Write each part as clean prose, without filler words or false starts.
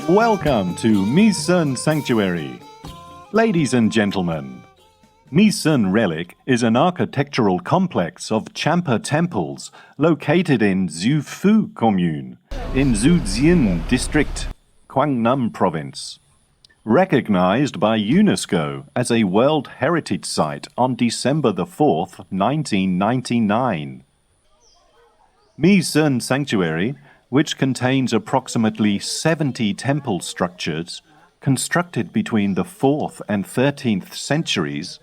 Welcome to Mỹ Sơn Sanctuary. Ladies and gentlemen, Mỹ Sơn Relic is an architectural complex of Champa temples located in Dư Phu Commune, in Zhujiang District, Quảng Nam Province. Recognized by UNESCO as a World Heritage Site on December the 4th, 1999. Mỹ Sơn Sanctuary, which contains approximately 70 temple structures constructed between the 4th and 13th centuries,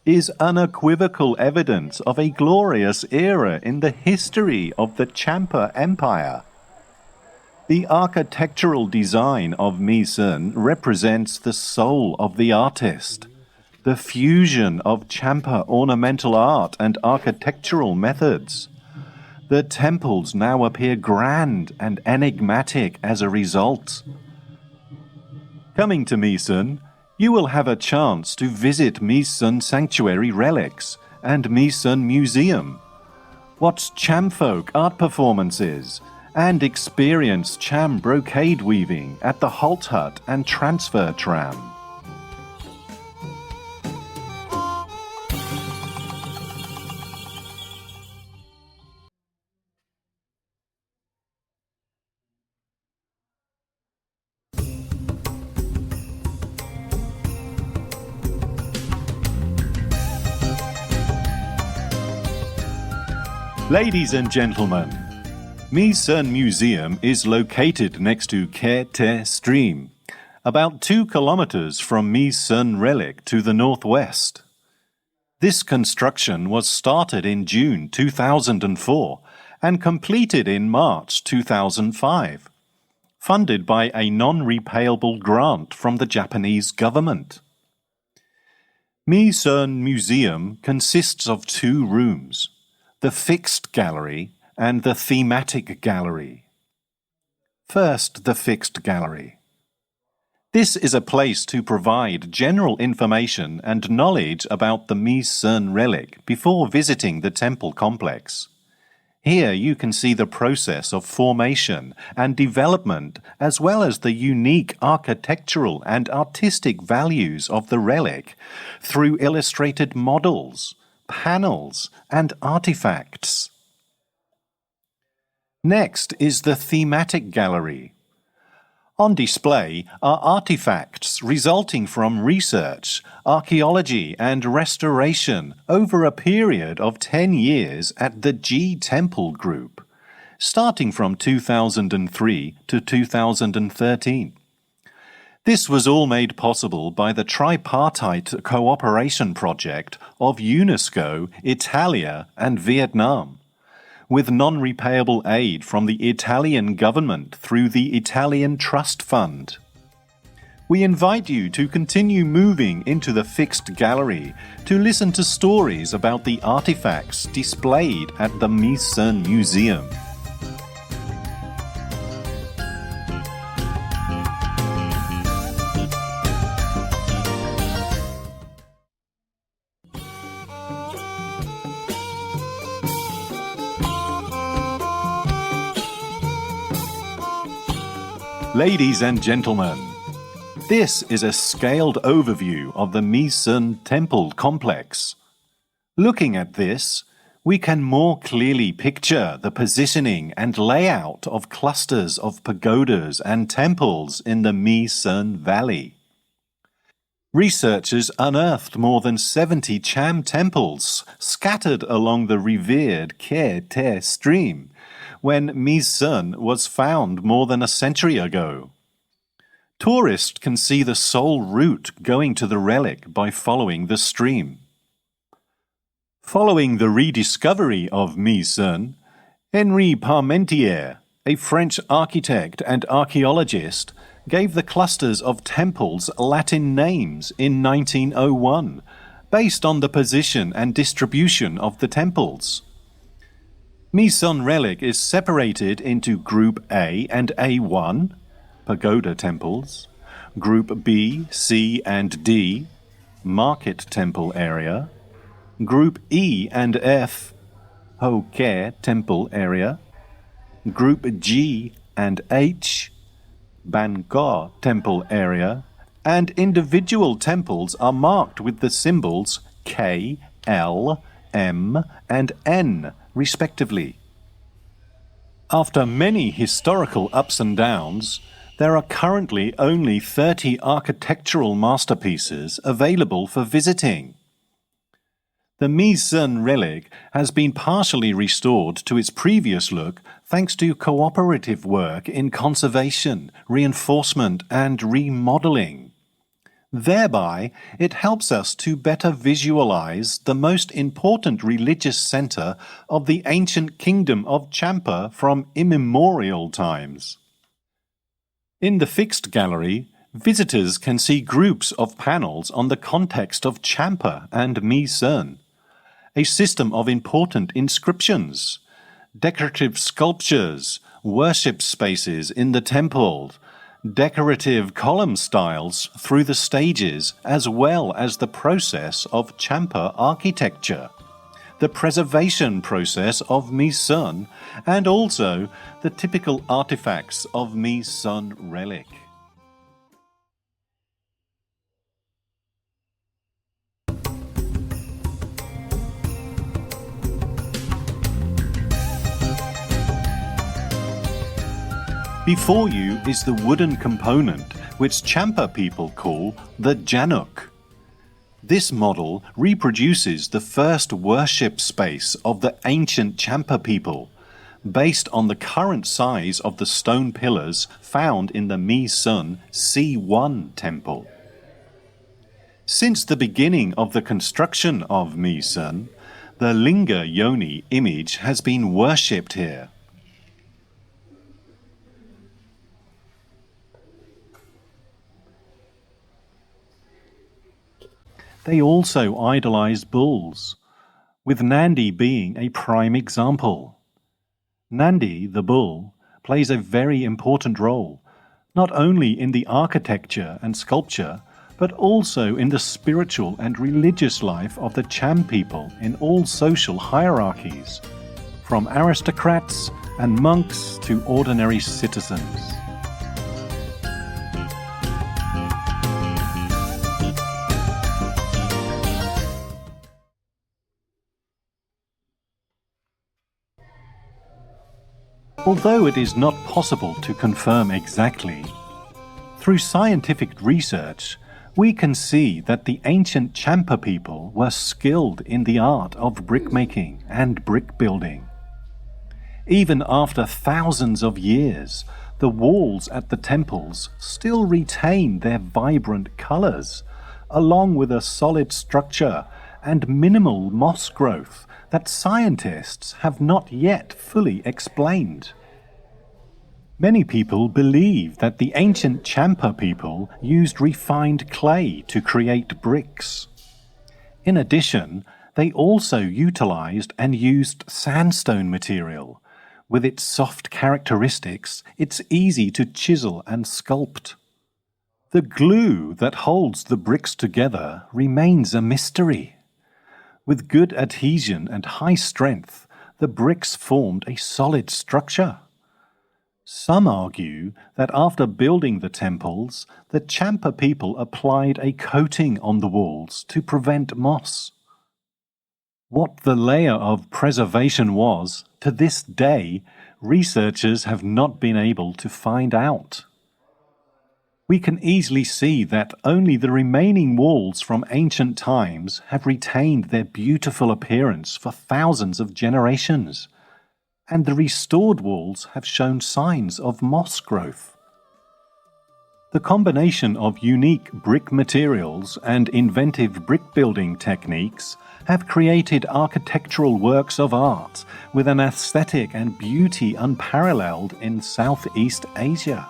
is unequivocal evidence of a glorious era in the history of the Champa Empire. The architectural design of Mỹ Sơn represents the soul of the artist, the fusion of Champa ornamental art and architectural methods. The temples now appear grand and enigmatic as a result. Coming to Mỹ Sơn, you will have a chance to visit Mỹ Sơn Sanctuary relics and Mỹ Sơn Museum, watch Cham folk art performances, and experience Cham brocade weaving at the Halt Hut and Transfer Tram. Ladies and gentlemen, Mỹ Sơn Museum is located next to Khe Te Stream, about 2 kilometers from Mỹ Sơn Relic to the northwest. This construction was started in June 2004 and completed in March 2005, funded by a non-repayable grant from the Japanese government. Mỹ Sơn Museum consists of 2 rooms, the Fixed Gallery and the Thematic Gallery. First, the Fixed Gallery. This is a place to provide general information and knowledge about the Mỹ Sơn relic before visiting the temple complex. Here you can see the process of formation and development as well as the unique architectural and artistic values of the relic through illustrated models, panels, and artifacts. Next is the Thematic Gallery. On display are artifacts resulting from research, archaeology, and restoration over a period of 10 years at the G Temple Group, starting from 2003 to 2013. This was all made possible by the tripartite cooperation project of UNESCO, Italia, and Vietnam, with non-repayable aid from the Italian government through the Italian Trust Fund. We invite you to continue moving into the Fixed Gallery to listen to stories about the artifacts displayed at the Mỹ Sơn Museum. Ladies and gentlemen, this is a scaled overview of the Mỹ Sơn Temple complex. Looking at this, we can more clearly picture the positioning and layout of clusters of pagodas and temples in the Mỹ Sơn Valley. Researchers unearthed more than 70 Cham temples scattered along the revered Khe Te Stream, when Mỹ Sơn was found more than a century ago. Tourists can see the sole route going to the relic by following the stream. Following the rediscovery of Mỹ Sơn, Henri Parmentier, a French architect and archaeologist, gave the clusters of temples Latin names in 1901, based on the position and distribution of the temples. Mỹ Sơn relic is separated into Group A and A1, pagoda temples, Group B, C, and D, market temple area, Group E and F, Ho Khe temple area, Group G and H, Bangkok temple area, and individual temples are marked with the symbols K, L, M, and N, respectively. After many historical ups and downs, there are currently only 30 architectural masterpieces available for visiting. The Mỹ Sơn relic has been partially restored to its previous look thanks to cooperative work in conservation, reinforcement, and remodeling. Thereby, it helps us to better visualize the most important religious center of the ancient kingdom of Champa from immemorial times. In the fixed gallery, visitors can see groups of panels on the context of Champa and Mỹ Sơn, a system of important inscriptions, decorative sculptures, worship spaces in the temple, decorative column styles through the stages, as well as the process of Champa architecture, the preservation process of Mỹ Sơn, and also the typical artifacts of Mỹ Sơn relic. Before you is the wooden component, which Champa people call the Januk. This model reproduces the first worship space of the ancient Champa people, based on the current size of the stone pillars found in the Mỹ Sơn C1 temple. Since the beginning of the construction of Mỹ Sơn, the Linga Yoni image has been worshipped here. They also idolize bulls, with Nandi being a prime example. Nandi, the bull, plays a very important role, not only in the architecture and sculpture, but also in the spiritual and religious life of the Cham people in all social hierarchies, from aristocrats and monks to ordinary citizens. Although it is not possible to confirm exactly, through scientific research, we can see that the ancient Champa people were skilled in the art of brickmaking and brick building. Even after thousands of years, the walls at the temples still retain their vibrant colors, along with a solid structure and minimal moss growth that scientists have not yet fully explained. Many people believe that the ancient Champa people used refined clay to create bricks. In addition, they also utilized and used sandstone material. With its soft characteristics, it's easy to chisel and sculpt. The glue that holds the bricks together remains a mystery. With good adhesion and high strength, the bricks formed a solid structure. Some argue that after building the temples, the Champa people applied a coating on the walls to prevent moss. What the layer of preservation was, to this day, researchers have not been able to find out. We can easily see that only the remaining walls from ancient times have retained their beautiful appearance for thousands of generations, and the restored walls have shown signs of moss growth. The combination of unique brick materials and inventive brick-building techniques have created architectural works of art with an aesthetic and beauty unparalleled in Southeast Asia.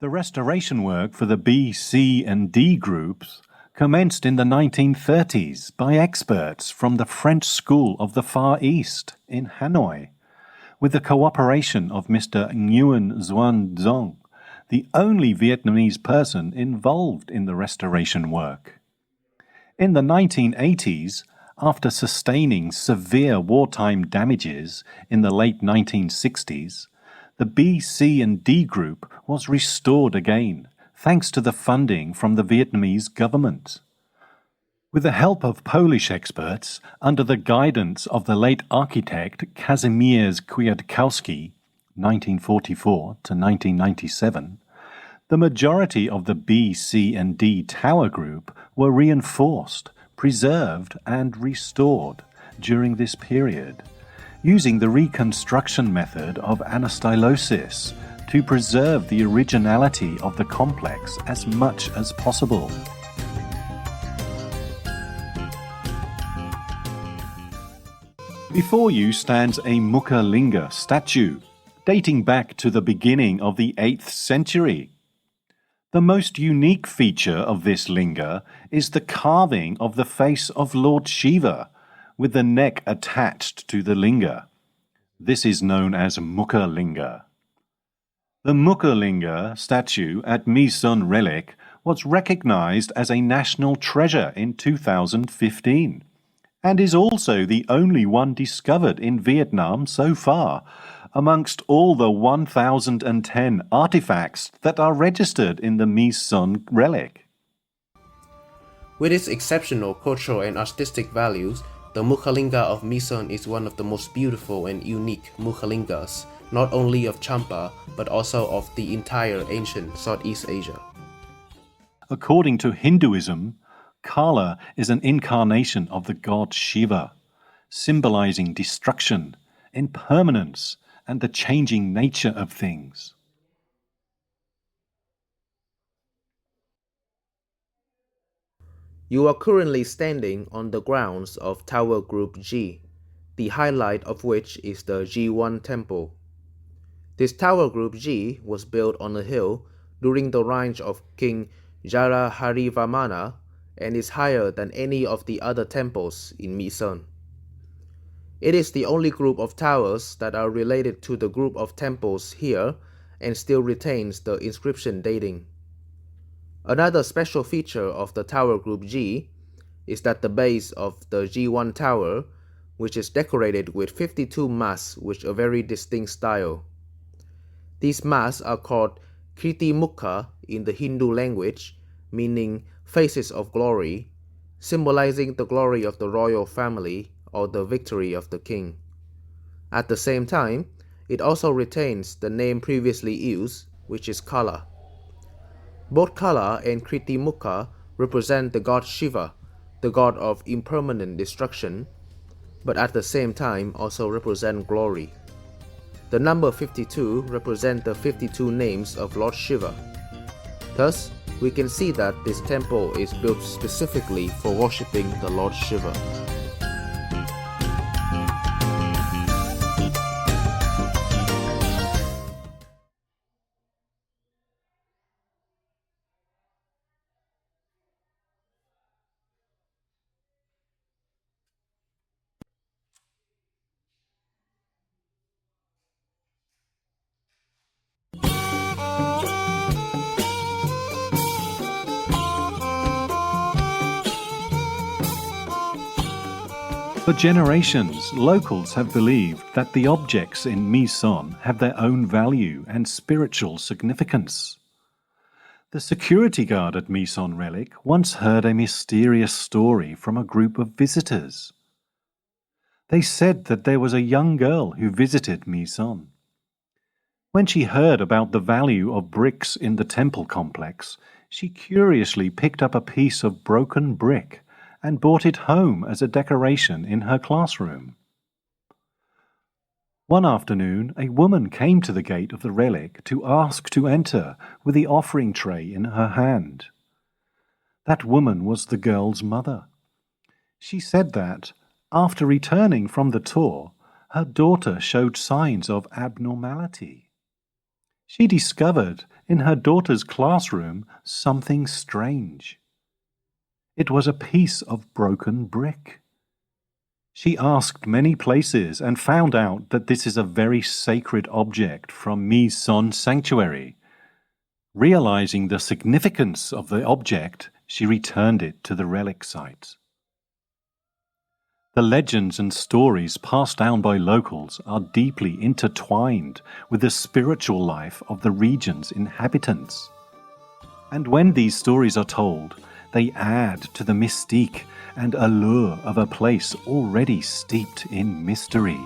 The restoration work for the B, C, and D groups commenced in the 1930s by experts from the French School of the Far East in Hanoi, with the cooperation of Mr. Nguyen Xuan Dong, the only Vietnamese person involved in the restoration work. In the 1980s, after sustaining severe wartime damages in the late 1960s, the B, C and D group was restored again, thanks to the funding from the Vietnamese government. With the help of Polish experts, under the guidance of the late architect Kazimierz Kwiatkowski, 1944 to 1997, the majority of the B, C and D tower group were reinforced, preserved and restored during this period, using the reconstruction method of anastylosis to preserve the originality of the complex as much as possible. Before you stands a Mukha Linga statue, dating back to the beginning of the 8th century. The most unique feature of this linga is the carving of the face of Lord Shiva, with the neck attached to the linga. This is known as Mukha Linga. The Mukha Linga statue at Mỹ Sơn Relic was recognized as a national treasure in 2015. And is also the only one discovered in Vietnam so far, amongst all the 1,010 artifacts that are registered in the Mỹ Sơn relic. With its exceptional cultural and artistic values, the Mukhalinga of Mỹ Sơn is one of the most beautiful and unique Mukhalingas, not only of Champa, but also of the entire ancient Southeast Asia. According to Hinduism, Kala is an incarnation of the god Shiva, symbolizing destruction, impermanence, and the changing nature of things. You are currently standing on the grounds of Tower Group G, the highlight of which is the G1 Temple. This Tower Group G was built on a hill during the reign of King Jaraharivamana and is higher than any of the other temples in Mỹ Sơn. It is the only group of towers that are related to the group of temples here and still retains the inscription dating. Another special feature of the Tower Group G is that the base of the G1 tower, which is decorated with 52 masts with a very distinct style. These masts are called Kriti Mukha in the Hindu language, meaning faces of glory, symbolizing the glory of the royal family or the victory of the king. At the same time, it also retains the name previously used, which is Kala. Both Kala and Kriti Mukha represent the god Shiva, the god of impermanent destruction, but at the same time also represent glory. The number 52 represents the 52 names of Lord Shiva. Thus, we can see that this temple is built specifically for worshipping the Lord Shiva. For generations, locals have believed that the objects in Mỹ Sơn have their own value and spiritual significance. The security guard at Mỹ Sơn Relic once heard a mysterious story from a group of visitors. They said that there was a young girl who visited Mỹ Sơn. When she heard about the value of bricks in the temple complex, she curiously picked up a piece of broken brick and brought it home as a decoration in her classroom. One afternoon, a woman came to the gate of the relic to ask to enter with the offering tray in her hand. That woman was the girl's mother. She said that, after returning from the tour, her daughter showed signs of abnormality. She discovered in her daughter's classroom something strange. It was a piece of broken brick. She asked many places and found out that this is a very sacred object from Mỹ Sơn Sanctuary. Realizing the significance of the object, she returned it to the relic site. The legends and stories passed down by locals are deeply intertwined with the spiritual life of the region's inhabitants. And when these stories are told, they add to the mystique and allure of a place already steeped in mystery.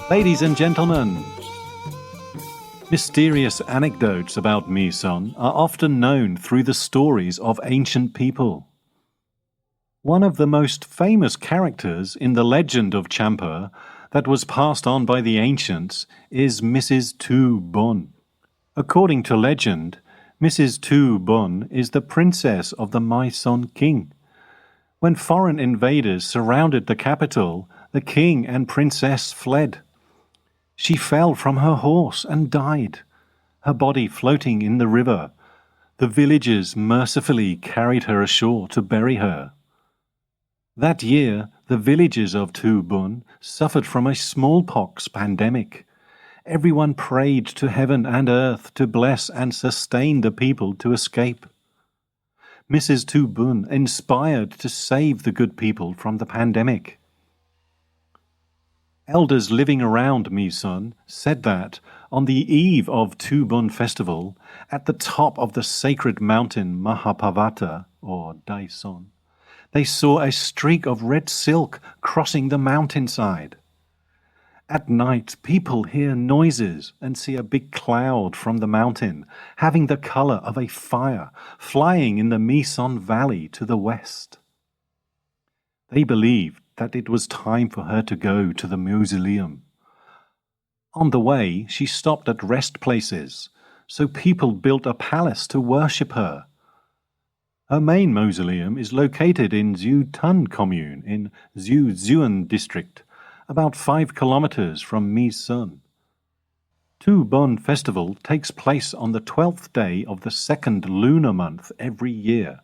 Ladies and gentlemen, mysterious anecdotes about Mỹ Sơn are often known through the stories of ancient people. One of the most famous characters in the legend of Champa that was passed on by the ancients is Mrs. Tu Bon. According to legend, Mrs. Tu Bon is the princess of the Mỹ Sơn king. When foreign invaders surrounded the capital, the king and princess fled. She fell from her horse and died, her body floating in the river. The villagers mercifully carried her ashore to bury her. That year, the villagers of Tu Bon suffered from a smallpox pandemic. Everyone prayed to heaven and earth to bless and sustain the people to escape. Mrs. Tu Bon inspired to save the good people from the pandemic. Elders living around Mỹ Sơn said that, on the eve of Tu Bon festival, at the top of the sacred mountain Mahapavata, or Dai Son, they saw a streak of red silk crossing the mountainside. At night, people hear noises and see a big cloud from the mountain, having the color of a fire, flying in the Mỹ Sơn Valley to the west. They believed that it was time for her to go to the mausoleum. On the way, she stopped at rest places, so people built a palace to worship her. Her main mausoleum is located in Dieu Tân commune in Dieu Xuân district, about 5 kilometers from Mỹ Sơn. Tu Bon festival takes place on the 12th day of the second lunar month every year,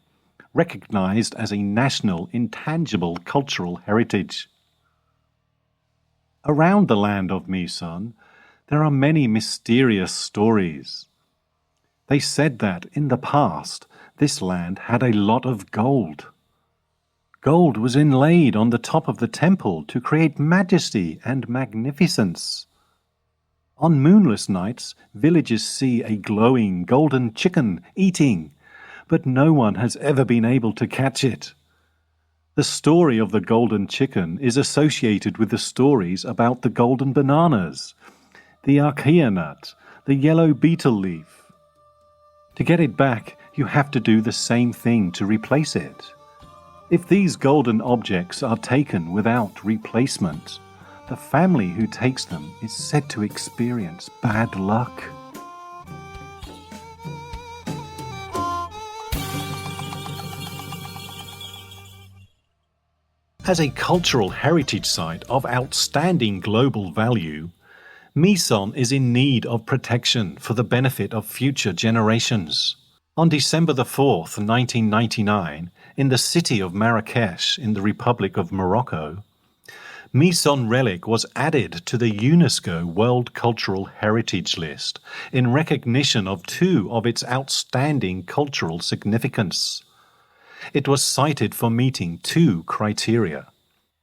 recognized as a national intangible cultural heritage. Around the land of Mỹ Sơn, there are many mysterious stories. They said that in the past, this land had a lot of gold. Gold was inlaid on the top of the temple to create majesty and magnificence. On moonless nights, villagers see a glowing golden chicken eating, but no one has ever been able to catch it. The story of the golden chicken is associated with the stories about the golden bananas, the acacia nut, the yellow betel leaf. To get it back, you have to do the same thing to replace it. If these golden objects are taken without replacement, the family who takes them is said to experience bad luck. As a cultural heritage site of outstanding global value, Mỹ Sơn is in need of protection for the benefit of future generations. On December 4th, 1999, in the city of Marrakesh in the Republic of Morocco, Mỹ Sơn relic was added to the UNESCO World Cultural Heritage List in recognition of 2 of its outstanding cultural significance. It was cited for meeting 2 criteria.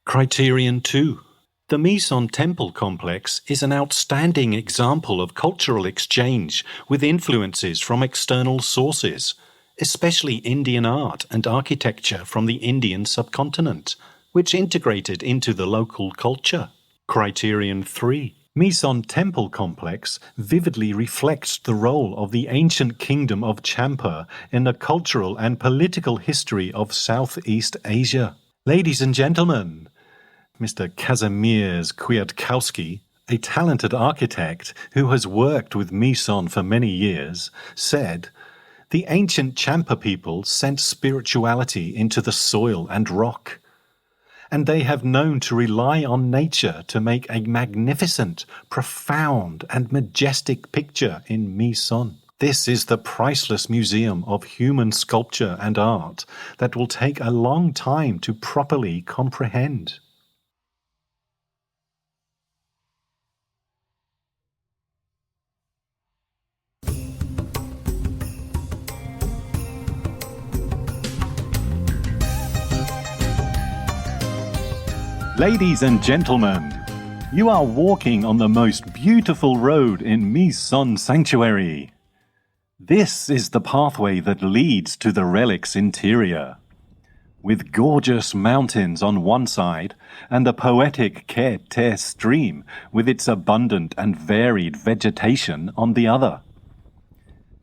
Criterion 2. The Mỹ Sơn temple complex is an outstanding example of cultural exchange with influences from external sources, especially Indian art and architecture from the Indian subcontinent, which integrated into the local culture. Criterion 3. Mỹ Sơn temple complex vividly reflects the role of the ancient kingdom of Champa in the cultural and political history of Southeast Asia. Ladies and gentlemen, Mr. Kazimierz Kwiatkowski, a talented architect who has worked with Mỹ Sơn for many years, said, The ancient Champa people sent spirituality into the soil and rock, and they have known to rely on nature to make a magnificent, profound, and majestic picture in Mỹ Sơn. This is the priceless museum of human sculpture and art that will take a long time to properly comprehend. Ladies and gentlemen, you are walking on the most beautiful road in Mỹ Sơn Sanctuary. This is the pathway that leads to the relic's interior. With gorgeous mountains on one side and the poetic Khe Te stream with its abundant and varied vegetation on the other.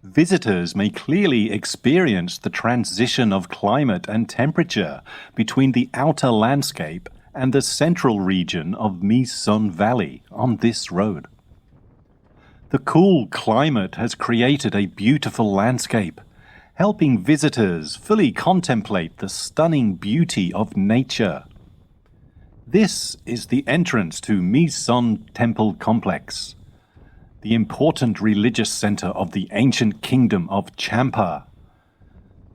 Visitors may clearly experience the transition of climate and temperature between the outer landscape and the central region of Mỹ Sơn Valley on this road. The cool climate has created a beautiful landscape, helping visitors fully contemplate the stunning beauty of nature. This is the entrance to Mỹ Sơn Temple Complex, the important religious center of the ancient kingdom of Champa.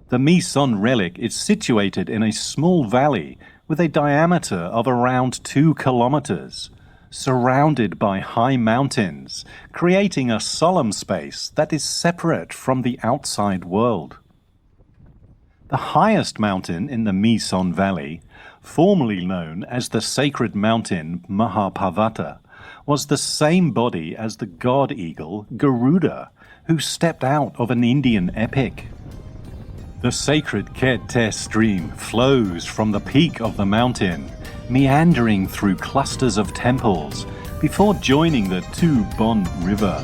The Mỹ Sơn relic is situated in a small valley with a diameter of around 2 kilometers, surrounded by high mountains, creating a solemn space that is separate from the outside world. The highest mountain in the Mỹ Sơn Valley, formerly known as the sacred mountain Mahaparvata, was the same body as the god eagle Garuda, who stepped out of an Indian epic. The sacred Khe Te stream flows from the peak of the mountain, meandering through clusters of temples before joining the Tu Bon River.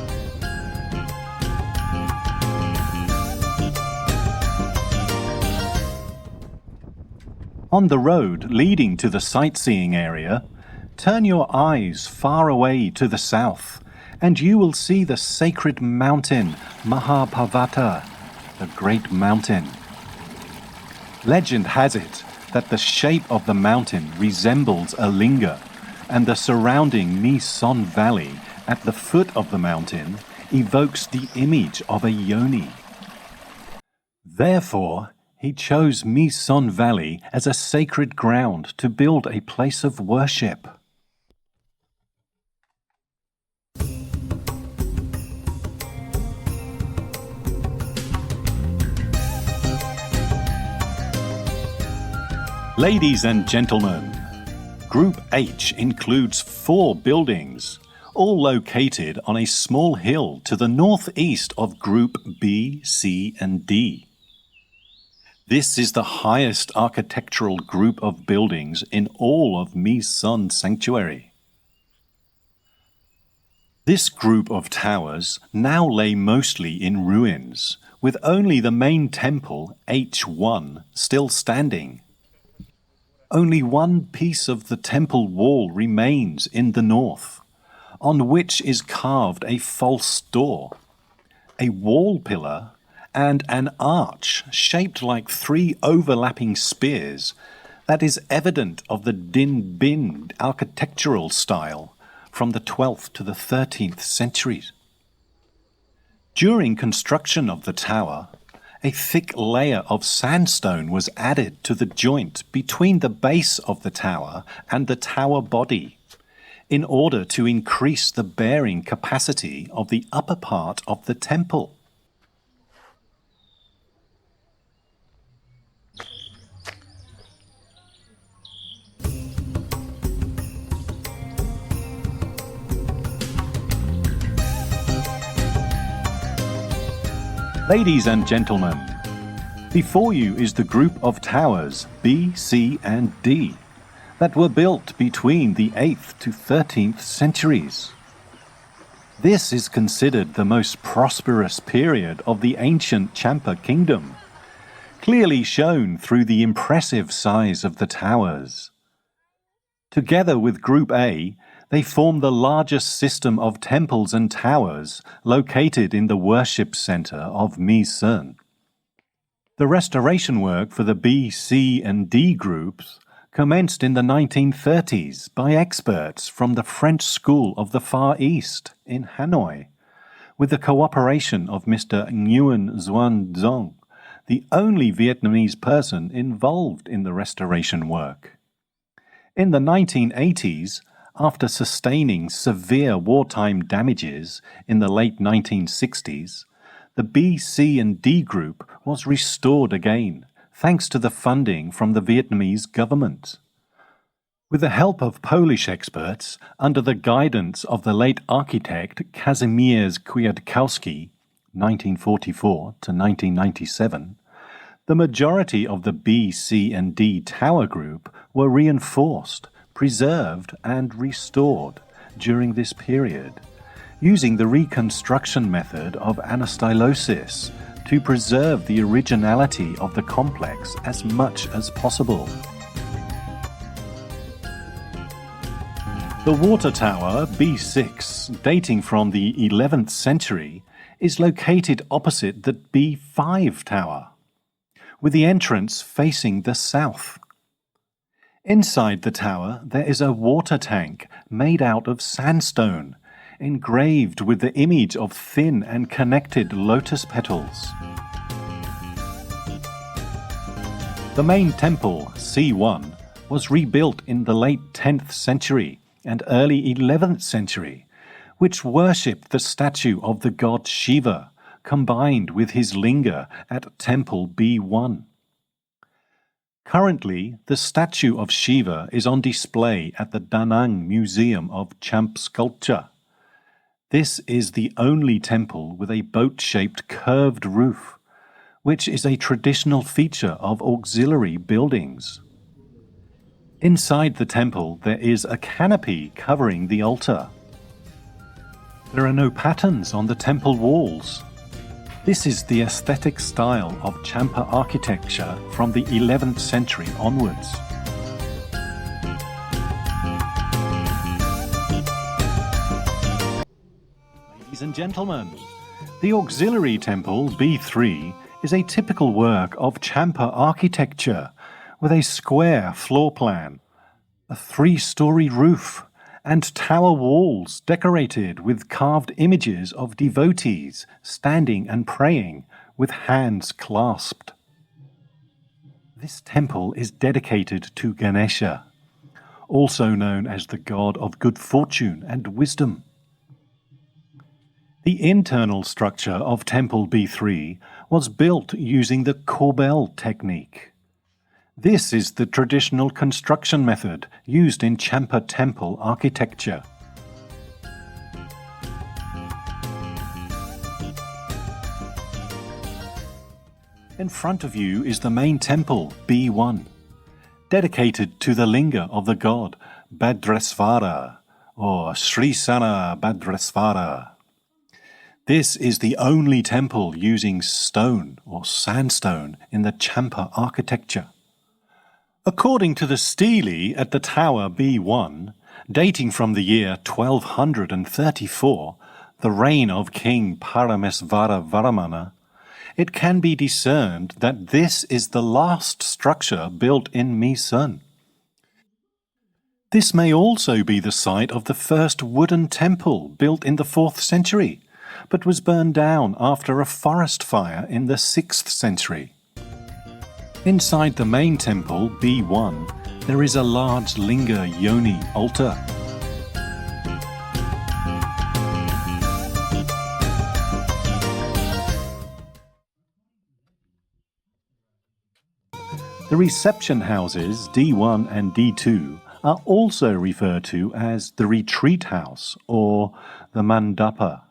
On the road leading to the sightseeing area, turn your eyes far away to the south, and you will see the sacred mountain Mahaparvata, the great mountain. Legend has it that the shape of the mountain resembles a linga, and the surrounding Mỹ Sơn Valley at the foot of the mountain evokes the image of a yoni. Therefore, he chose Mỹ Sơn Valley as a sacred ground to build a place of worship. Ladies and gentlemen, Group H includes 4 buildings, all located on a small hill to the northeast of Group B, C, and D. This is the highest architectural group of buildings in all of Mỹ Sơn Sanctuary. This group of towers now lay mostly in ruins, with only the main temple, H1, still standing. Only one piece of the temple wall remains in the north, on which is carved a false door, a wall pillar, and an arch shaped like 3 overlapping spears that is evident of the Din Bin architectural style from the 12th to the 13th centuries. During construction of the tower, a thick layer of sandstone was added to the joint between the base of the tower and the tower body, in order to increase the bearing capacity of the upper part of the temple. Ladies and gentlemen, before you is the group of towers B, C, and D that were built between the 8th to 13th centuries. This is considered the most prosperous period of the ancient Champa Kingdom, clearly shown through the impressive size of the towers. Together with Group A, they form the largest system of temples and towers located in the worship center of Mỹ Sơn. The restoration work for the B, C, and D groups commenced in the 1930s by experts from the French School of the Far East in Hanoi, with the cooperation of Mr. Nguyen Xuan Dong, the only Vietnamese person involved in the restoration work. In the 1980s, after sustaining severe wartime damages in the late 1960s, the B, C, and D group was restored again, thanks to the funding from the Vietnamese government. With the help of Polish experts, under the guidance of the late architect Kazimierz Kwiatkowski, 1944 to 1997, the majority of the B, C, and D tower group were reinforced, preserved, and restored during this period, using the reconstruction method of anastylosis to preserve the originality of the complex as much as possible. The water tower B6, dating from the 11th century, is located opposite the B5 tower, with the entrance facing the south. Inside the tower there is a water tank made out of sandstone, engraved with the image of thin and connected lotus petals. The main temple, C1, was rebuilt in the late 10th century and early 11th century, which worshipped the statue of the god Shiva, combined with his linga at Temple B1. Currently, the statue of Shiva is on display at the Da Nang Museum of Champ Sculpture. This is the only temple with a boat-shaped curved roof, which is a traditional feature of auxiliary buildings. Inside the temple there is a canopy covering the altar. There are no patterns on the temple walls. This is the aesthetic style of Champa architecture from the 11th century onwards. Ladies and gentlemen, the auxiliary temple B3 is a typical work of Champa architecture with a square floor plan, a 3-story roof, and tower walls decorated with carved images of devotees standing and praying with hands clasped. This temple is dedicated to Ganesha, also known as the god of good fortune and wisdom. The internal structure of Temple B3 was built using the corbel technique. This is the traditional construction method used in Champa temple architecture. In front of you is the main temple, B1, dedicated to the linga of the god Bhadresvara, or Srisana Bhadresvara. This is the only temple using stone or sandstone in the Champa architecture. According to the stele at the tower B1, dating from the year 1234, the reign of King Paramesvara Varamana, it can be discerned that this is the last structure built in Mỹ Sơn. This may also be the site of the first wooden temple built in the 4th century, but was burned down after a forest fire in the 6th century. Inside the main temple, B1, there is a large Linga Yoni altar. The reception houses, D1 and D2, are also referred to as the retreat house or the mandapa.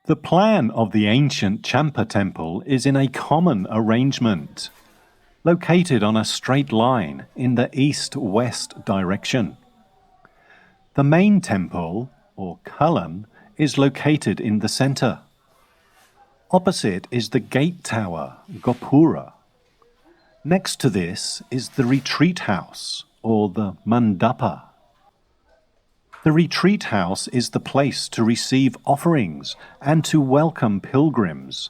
The plan of the ancient Champa temple is in a common arrangement, located on a straight line in the east-west direction. The main temple, or Kalan, is located in the center. Opposite is the gate tower, Gopura. Next to this is the retreat house, or the mandapa. The retreat house is the place to receive offerings and to welcome pilgrims,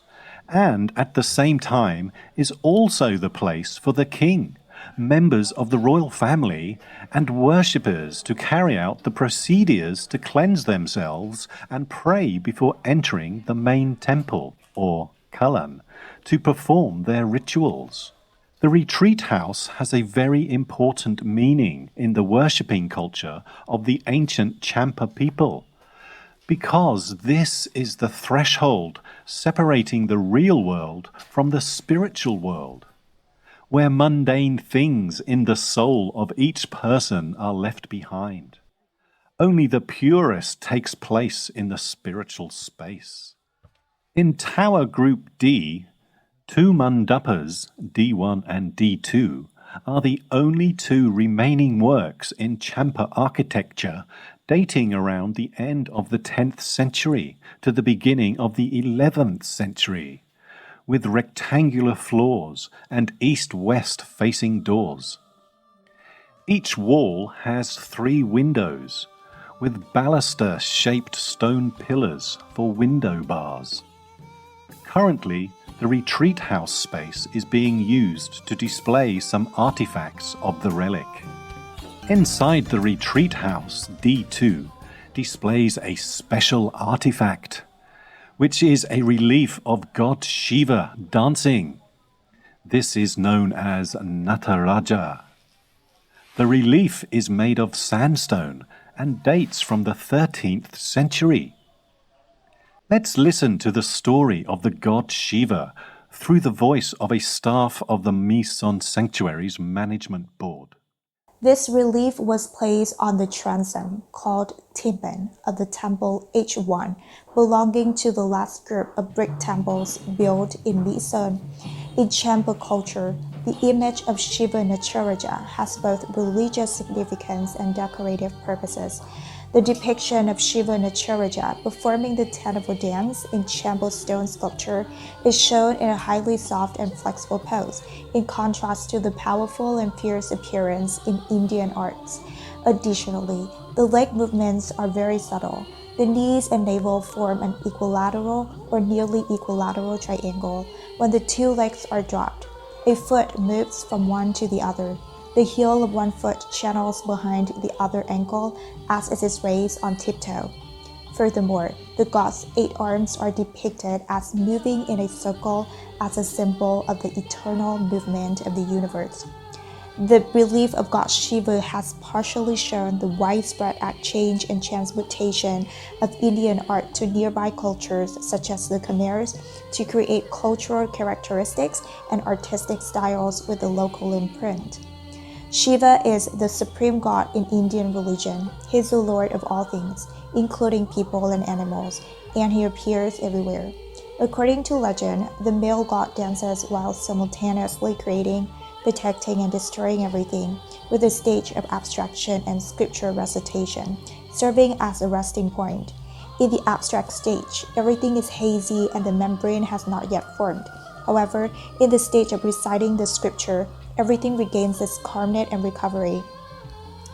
and at the same time is also the place for the king, members of the royal family, and worshippers to carry out the procedures to cleanse themselves and pray before entering the main temple, or Kalan, to perform their rituals. The retreat house has a very important meaning in the worshipping culture of the ancient Champa people, because this is the threshold separating the real world from the spiritual world, where mundane things in the soul of each person are left behind. Only the purest takes place in the spiritual space. In Tower Group D, two mandapas, D1 and D2, are the only two remaining works in Champa architecture dating around the end of the 10th century to the beginning of the 11th century, with rectangular floors and east-west facing doors. Each wall has 3 windows, with baluster-shaped stone pillars for window bars. Currently, the retreat house space is being used to display some artifacts of the relic. Inside the retreat house, D2 displays a special artifact, which is a relief of God Shiva dancing. This is known as Nataraja. The relief is made of sandstone and dates from the 13th century. Let's listen to the story of the god Shiva through the voice of a staff of the Mỹ Sơn Sanctuary's management board. This relief was placed on the transom, called Timpan, of the temple H1, belonging to the last group of brick temples built in Mỹ Sơn. In Champa culture, the image of Shiva Nataraja has both religious significance and decorative purposes. The depiction of Shiva Nataraja performing the Tanavu dance in Champa stone sculpture is shown in a highly soft and flexible pose, in contrast to the powerful and fierce appearance in Indian arts. Additionally, the leg movements are very subtle. The knees and navel form an equilateral or nearly equilateral triangle when the 2 legs are dropped. A foot moves from one to the other. The heel of one foot channels behind the other ankle as it is raised on tiptoe. Furthermore, the god's 8 arms are depicted as moving in a circle as a symbol of the eternal movement of the universe. The relief of god Shiva has partially shown the widespread exchange and transmutation of Indian art to nearby cultures such as the Khmers to create cultural characteristics and artistic styles with the local imprint. Shiva is the supreme god in Indian religion. He is the lord of all things, including people and animals, and he appears everywhere. According to legend, the male god dances while simultaneously creating, protecting, and destroying everything, with a stage of abstraction and scripture recitation, serving as a resting point. In the abstract stage, everything is hazy and the membrane has not yet formed. However, in the stage of reciting the scripture, everything regains its calmness and recovery.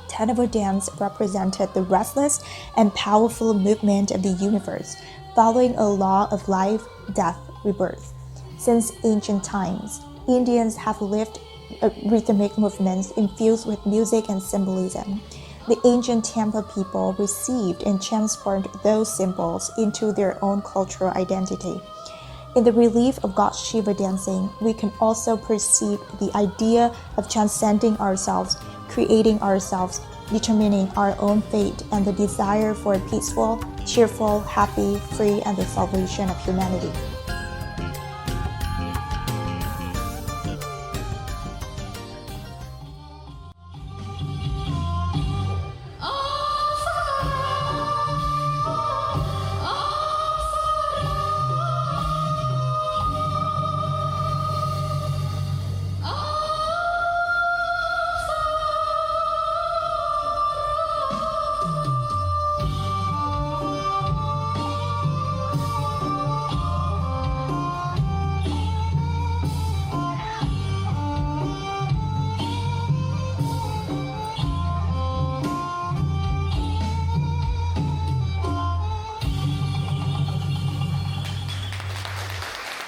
Tanavu dance represented the restless and powerful movement of the universe, following a law of life, death, rebirth. Since ancient times, Indians have lived rhythmic movements infused with music and symbolism. The ancient Champa people received and transformed those symbols into their own cultural identity. In the relief of god Shiva dancing, we can also perceive the idea of transcending ourselves, creating ourselves, determining our own fate, and the desire for a peaceful, cheerful, happy, free, and the salvation of humanity.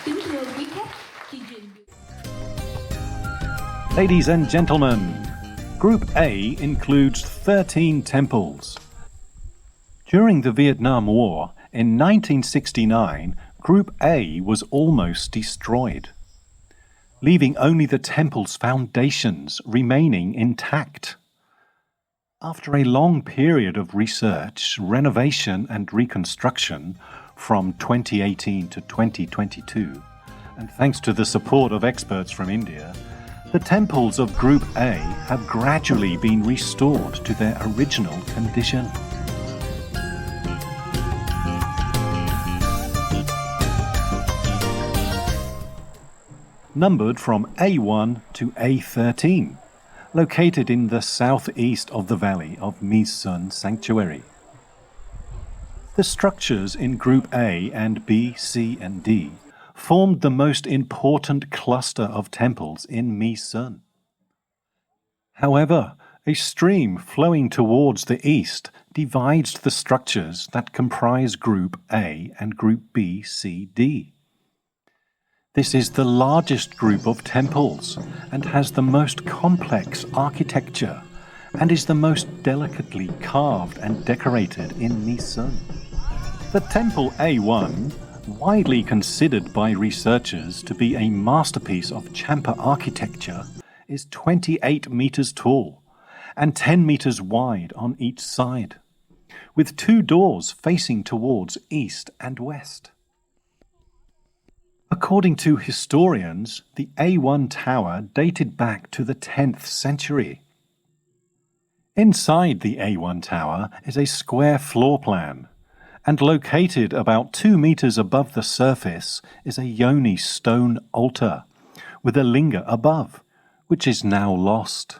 Kính thưa quý khách, chương trình Ladies and gentlemen, Group A includes 13 temples. During the Vietnam War in 1969, Group A was almost destroyed, leaving only the temple's foundations remaining intact. After a long period of research, renovation and reconstruction from 2018 to 2022, and thanks to the support of experts from India, the temples of Group A have gradually been restored to their original condition. Numbered from A1 to A13, located in the southeast of the valley of Mỹ Sơn Sanctuary. The structures in Group A and B, C and D formed the most important cluster of temples in Mỹ Sơn. However, a stream flowing towards the east divides the structures that comprise Group A and Group B, C, D. This is the largest group of temples and has the most complex architecture and is the most delicately carved and decorated in Mỹ Sơn. The Temple A1, widely considered by researchers to be a masterpiece of Champa architecture, is 28 meters tall and 10 meters wide on each side, with 2 doors facing towards east and west. According to historians, the A1 tower dated back to the 10th century. Inside the A1 tower is a square floor plan, and located about 2 meters above the surface is a yoni stone altar with a linga above, which is now lost.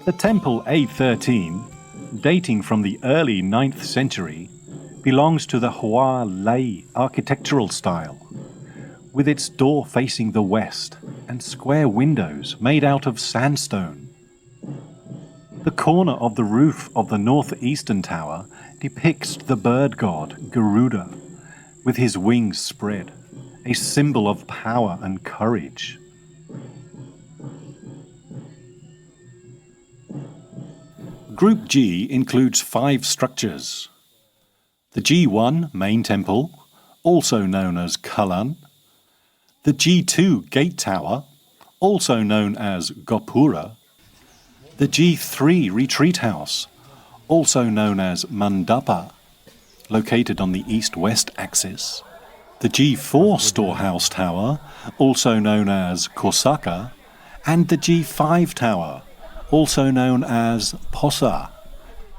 The temple A13, dating from the early 9th century, belongs to the Hoa Lei architectural style, with its door facing the west and square windows made out of sandstone. The corner of the roof of the northeastern tower depicts the bird god Garuda, with his wings spread, a symbol of power and courage. Group G includes 5 structures. The G1 main temple, also known as Kalan, the G2 gate tower, also known as Gopura, the G3 retreat house, also known as Mandapa, located on the east-west axis, the G4 storehouse tower, also known as Kosaka, and the G5 tower, also known as Posa,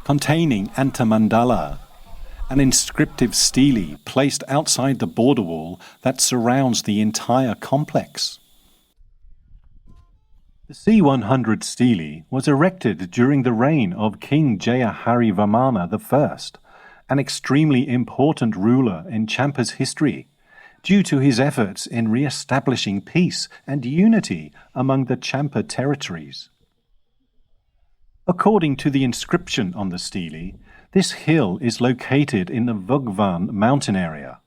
containing Antamandala, an inscriptive stele placed outside the border wall that surrounds the entire complex. The C100 stele was erected during the reign of King Jayaharivamana I, an extremely important ruler in Champa's history, due to his efforts in re-establishing peace and unity among the Champa territories. According to the inscription on the stele, this hill is located in the Vugvan mountain area,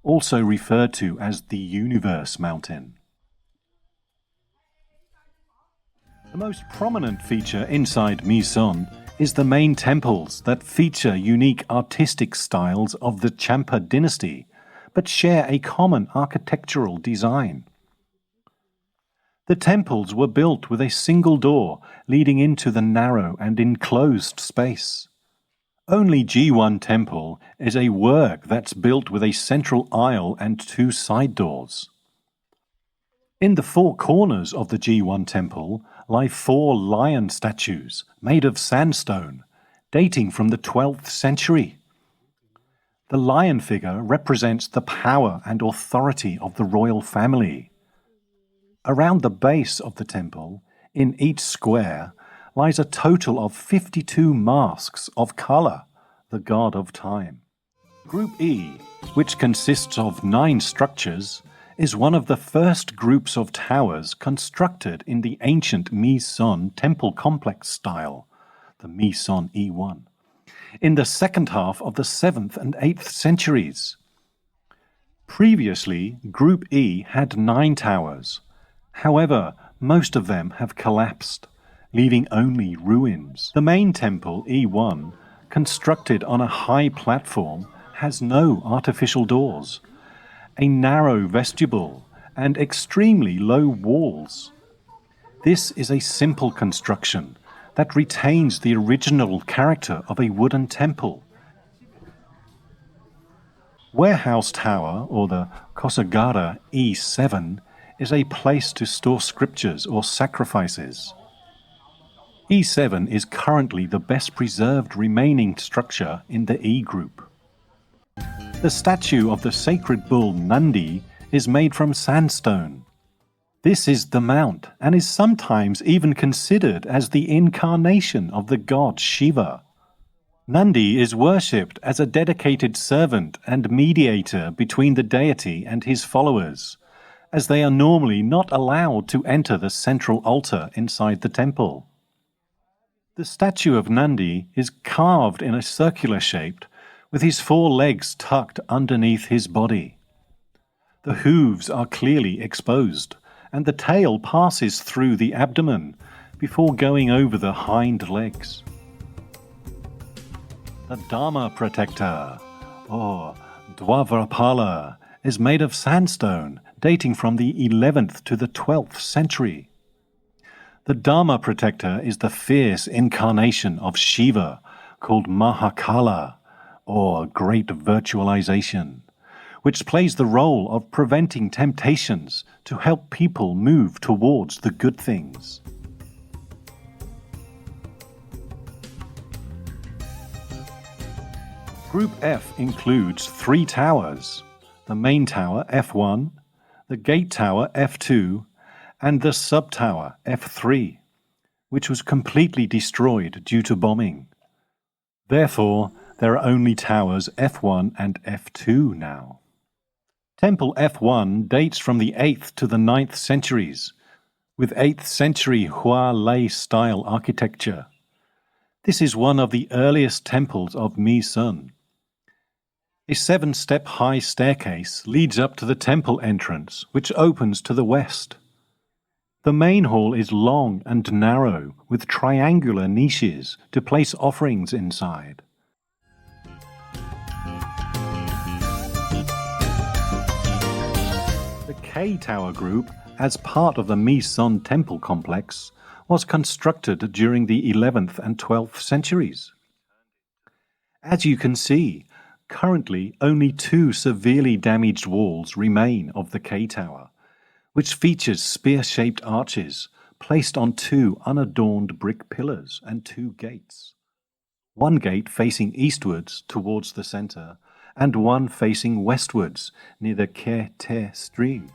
also referred to as the Universe Mountain. The most prominent feature inside Mỹ Sơn is the main temples that feature unique artistic styles of the Champa dynasty, but share a common architectural design. The temples were built with a single door leading into the narrow and enclosed space. Only G1 temple is a work that's built with a central aisle and 2 side doors. In the 4 corners of the G1 temple lie 4 lion statues made of sandstone, dating from the 12th century. The lion figure represents the power and authority of the royal family. Around the base of the temple, in each square, lies a total of 52 masks of Kala, the god of time. Group E, which consists of 9 structures, is one of the first groups of towers constructed in the ancient Mỹ Sơn temple complex style, the Mỹ Sơn E1. in the second half of the 7th and 8th centuries. Previously, Group E had 9 towers. However, most of them have collapsed, leaving only ruins. The main temple, E1, constructed on a high platform, has no artificial doors, a narrow vestibule, and extremely low walls. This is a simple construction that retains the original character of a wooden temple. Warehouse Tower, or the Kosagara E7, is a place to store scriptures or sacrifices. E7 is currently the best preserved remaining structure in the E group. The statue of the sacred bull Nandi is made from sandstone. This is the mount and is sometimes even considered as the incarnation of the god Shiva. Nandi is worshipped as a dedicated servant and mediator between the deity and his followers, as they are normally not allowed to enter the central altar inside the temple. The statue of Nandi is carved in a circular shape with his 4 legs tucked underneath his body. The hooves are clearly exposed, and the tail passes through the abdomen before going over the hind legs. The Dharma Protector, or Dwavrapala, is made of sandstone dating from the 11th to the 12th century. The Dharma Protector is the fierce incarnation of Shiva, called Mahakala, or Great Virtualization, which plays the role of preventing temptations to help people move towards the good things. Group F includes 3 towers: the main tower F1, the gate tower F2, and the sub-tower F3, which was completely destroyed due to bombing. Therefore, there are only towers F1 and F2 now. Temple F1 dates from the 8th to the 9th centuries, with 8th century Hua Lei style architecture. This is one of the earliest temples of Mỹ Sơn. A 7-step high staircase leads up to the temple entrance, which opens to the west. The main hall is long and narrow, with triangular niches to place offerings inside. The K Tower group, as part of the Mỹ Sơn temple complex, was constructed during the 11th and 12th centuries. As you can see, currently only 2 severely damaged walls remain of the K Tower, which features spear-shaped arches placed on 2 unadorned brick pillars and 2 gates. One gate facing eastwards towards the center, and one facing westwards near the Khe Te stream.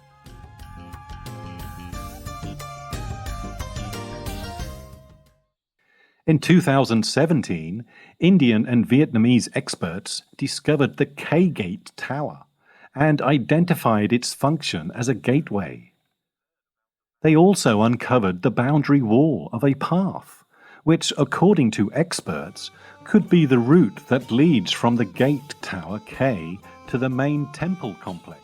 In 2017, Indian and Vietnamese experts discovered the K-Gate Tower and identified its function as a gateway. They also uncovered the boundary wall of a path, which, according to experts, could be the route that leads from the Gate Tower K to the main temple complex.